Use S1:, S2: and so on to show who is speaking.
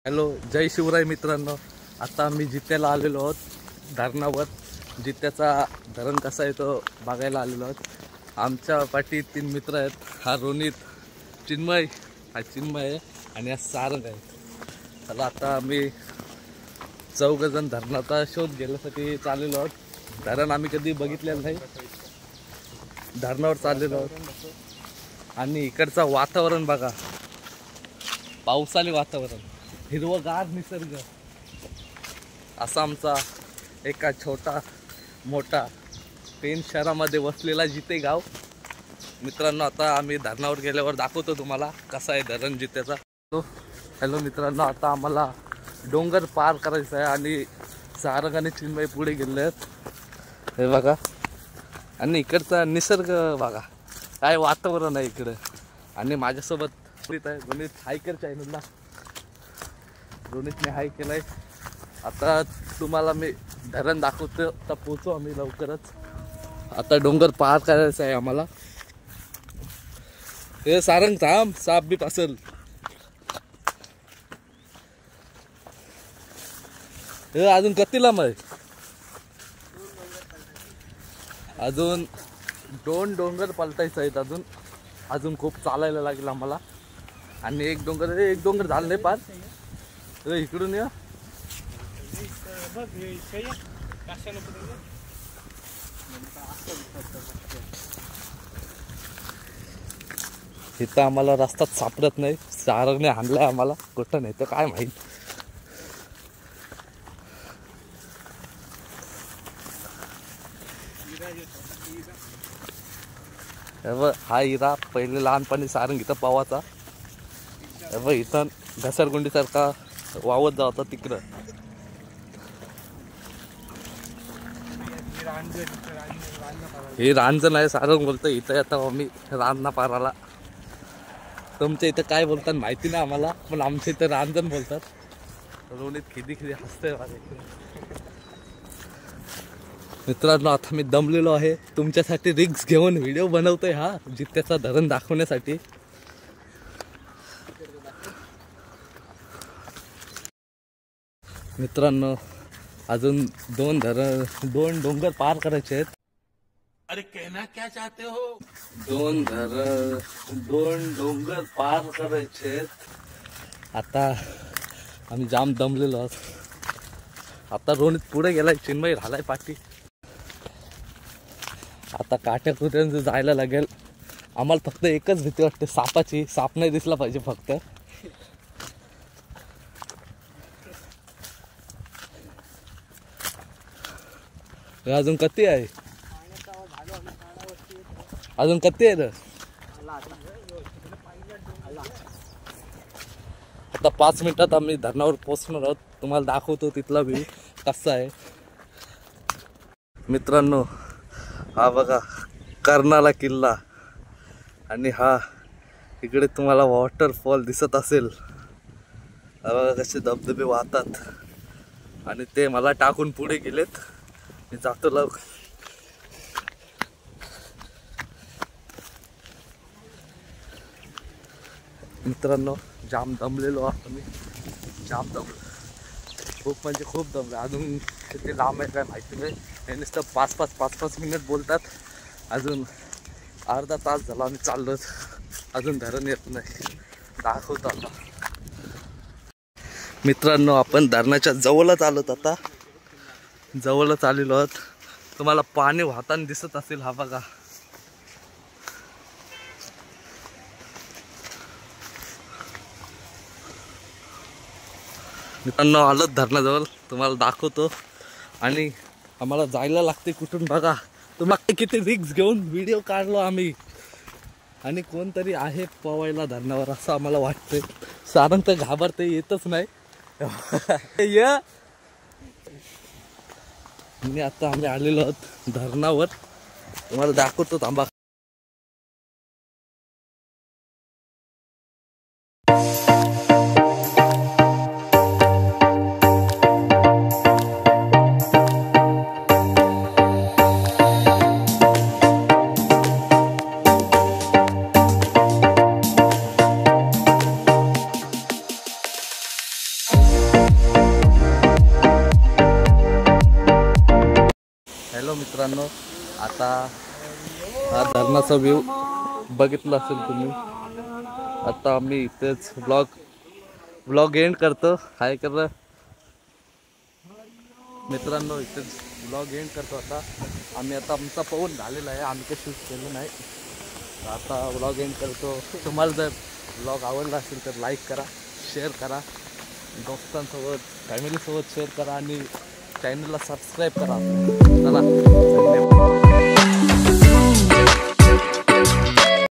S1: Hello, जय शिवराय मित्रांनो. आता आम्ही जित्याला आलेलो आहोत धरणावर. जित्याचा धरण कसा आहे तो बघायला आलेलो आहोत. आमच्या पाठी 3 मित्र आहेत. हा रोनित, चिन्मय, हा चिन्मय आहे आणि हा सारंग आहे. चला आता आम्ही 4 जण धरणाचा शोध घेण्यासाठी चाललेलो आहोत. धरण आम्ही कधी बघितलेलं नाही, धरणावर चाललेलो आहोत. आणि इकडचं वातावरण बघा, पावसाळी वातावरण, हिरवगार निसर्ग. असा आमचा एका छोटा मोठा पेन शहरामध्ये वसलेला जिते गाव. मित्रांनो, आता आम्ही धरणावर गेल्यावर दाखवतो तुम्हाला कसा आहे धरण जित्याचा. हॅलो मित्रांनो, आता आम्हाला डोंगर पार करायचा आहे आणि सारंग आणि चिन्मय पुढे गेले आहेत. हे बघा, आणि इकडचा निसर्ग बघा, काय वातावरण आहे इकडं. आणि माझ्यासोबत आहे गणित, हायकर चॅनलला रोनितने हाय केलाय. आता तुम्हाला मी धरण दाखवतो. आता पोचू आम्ही लवकरच. आता डोंगर पार करायचं आहे आम्हाला. हे सारंग थांब, साप बीप असेल. हे अजून किती लांब आहे? अजून 2 डोंगर पलटायचं आहेत. अजून खूप चालायला लागेल आम्हाला. आणि एक डोंगर झालं नाही पार. इकडून या. इथं आम्हाला रस्ता सापडत नाही. सारंगने हाणलाय आम्हाला, कुठं नाही तर काय माहित. हा हिरा पहिले लहानपणी सारंग इथं पावाचा. इथं घसरगुंडी सारखा वावत जावता तिकडं. हे रांजण आहे. सारंग बोलतं इथं येतो आम्ही रांजना पाराला. तुमच्या इथं काय बोलतात माहिती नाही आम्हाला, पण आमच्या इथं रांजण बोलतात. रोनित खिदी हसतंय माझ्या. मित्रांनो, आता मी दमलेलो आहे. तुमच्यासाठी रिक्स घेऊन व्हिडिओ बनवतोय हा जित्याचा धरण दाखवण्यासाठी. मित्रांनो, अजून 2 डोंगर पार करायचे आहेत.
S2: अरे कहना क्या चाहते हो?
S1: 2 डोंगर पार करायचे आहेत. आता आम्ही जाम दमलेलो आहोत. आता रोनित पुढे गेलाय, चिन्मय राहिलाय पाठी. आता काट्याकुट्यांचं जायला लागेल आम्हाला. फक्त एकच भीती वाटते, सापाची. साप नाही दिसला पाहिजे फक्त. अजून किती आहे? अजून किती आहे? आता 5 मिनिटात आम्ही धरणावर पोहोचणार आहोत. तुम्हाला दाखवतो तिथला व्ह्यू कसा आहे. मित्रांनो, हा बघा कर्नाला किल्ला. आणि हा इकडे तुम्हाला वॉटरफॉल दिसत असेल. हा बघा कसे धबधबे वाहतात. आणि ते मला टाकून पुढे गेलेत. मी जातो लवकर. मित्रांनो, जाम दमलेलो आहोत मी. जाम दमलो, खूप म्हणजे खूप दमलो. अजून किती लांब आहे काय माहिती नाही. हे नुसतं 5-5 मिनिट बोलतात. अजून अर्धा तास झाला आम्ही चाललो. अजून धरण येत नाही. दाखवतो आता. मित्रांनो, आपण धरणाच्या जवळच आलोत. आता जवळच आलेलो आहोत. तुम्हाला पाणी वाहताना दिसत असेल. हा बघा, मित्रांनो आलोत धरणाजवळ. तुम्हाला दाखवतो. आणि आम्हाला जायला लागते कुठून बघा. तुम्हाला किती रिक्स घेऊन व्हिडिओ काढलो आम्ही. आणि कोणतरी आहे पवायला धरणावर असं आम्हाला वाटतंय. सारंग तर घाबरते, येतच नाही. आणि आता आम्ही आलेलो आहोत धरणावर. तुम्हाला दाखवतो, थांबा. मित्रांनो, आता हा धरणाचा व्ह्यू बघितला असेल तुम्ही. आता आम्ही इथेच ब्लॉग एंड करतो. हाय कर मित्रांनो, इथेच ब्लॉग एंड करतो. आता आम्ही आमचा पाहून झालेला आहे, आम्ही काही शूट केलं नाही. आता ब्लॉग एंड करतो. तुम्हाला जर ब्लॉग आवडला असेल तर लाईक करा, शेअर करा, दोस्तांसोबत फॅमिलीसोबत शेअर करा आणि चॅनलला सबस्क्राईब करा. चला, धन्यवाद.